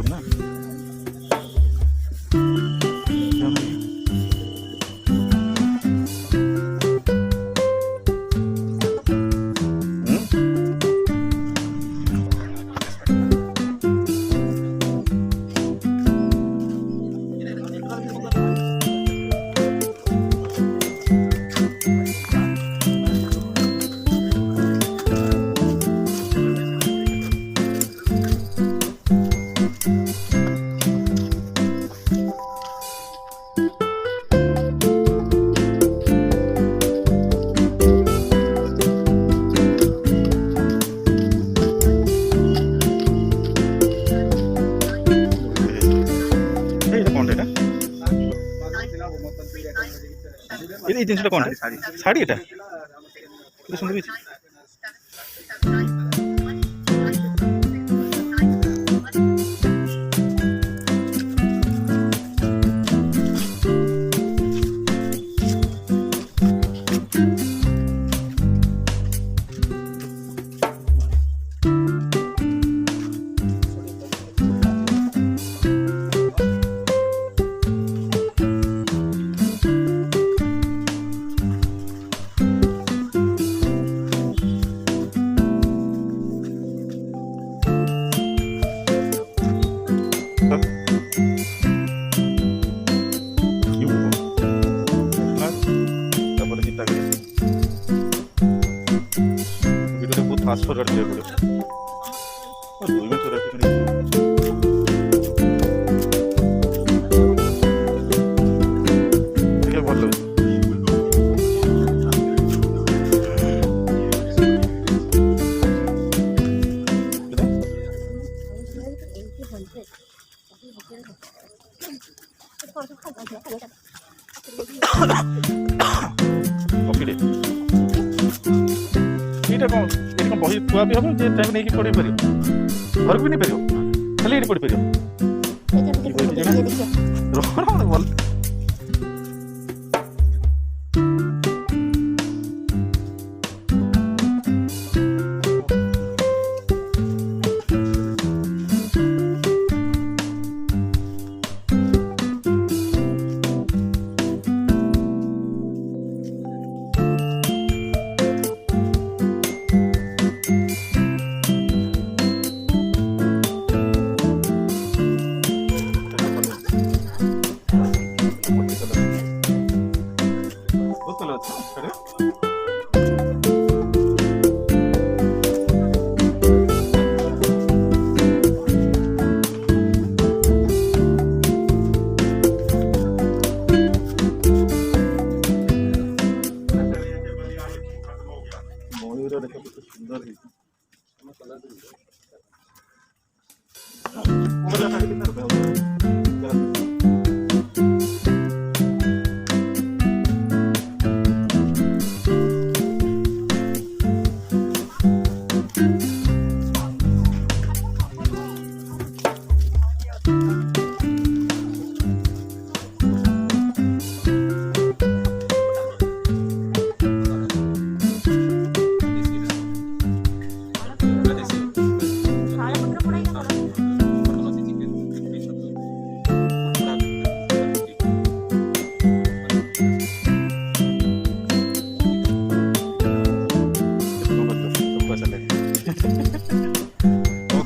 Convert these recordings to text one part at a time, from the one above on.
লোক না। এই জিনিসটা কোনটা? শাড়ি। এটা কি সুন্দর হয়েছে। फास्ट फॉरवर्ड किया करो और 2 मिनट रख के क्या बोल रहे हो। ओके ଏଇଟା କ'ଣ ଏଠି କ'ଣ ବହି ଥୁଆ ବି ହେବ ଯେ ଟାଇମ୍ ନେଇକି ପଢ଼ି ପାରିବ ଘରକୁ ବି ନେଇପାରିବ ଖାଲି ଏଠି ପଢ଼ିପାରିବ ଭଲ। ମୟୂର ଦେଖ କେତେ ସୁନ୍ଦର ହେଇଛି।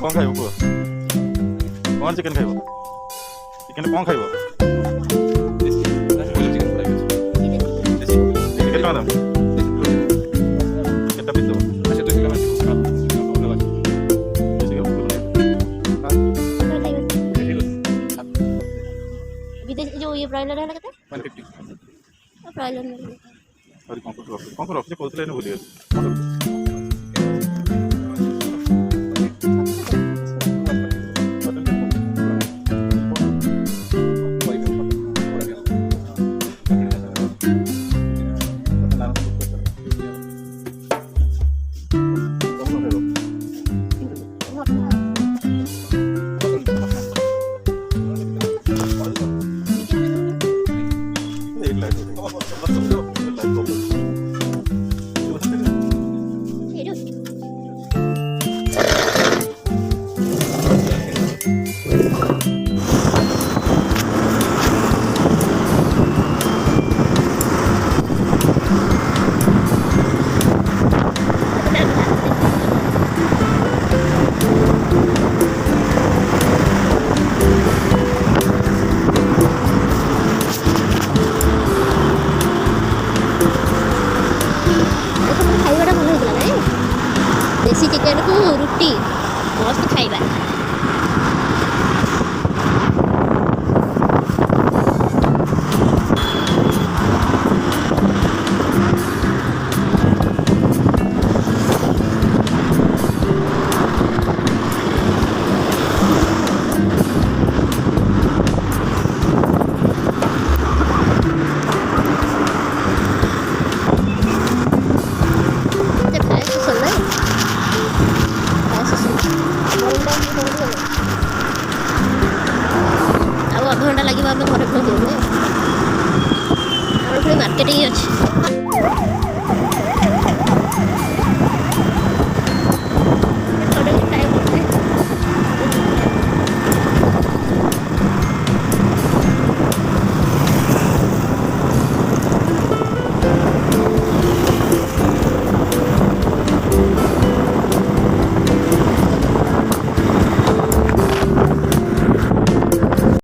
କ'ଣ ଖାଇବ କୁହ? କ'ଣ ଚିକେନ୍ ଖାଇବ? ଚିକେନ୍ କ'ଣ ଖାଇବ? କେତେ ଟଙ୍କା ଦାମ? କେତେ ପିସ୍ ଦେବ? जो ये ब्रॉयलर है लगता है 150 ब्रॉयलर में और कौन रखते कौन ने भूलिए ରୁଟି ମସ୍ତ ଖାଇବା।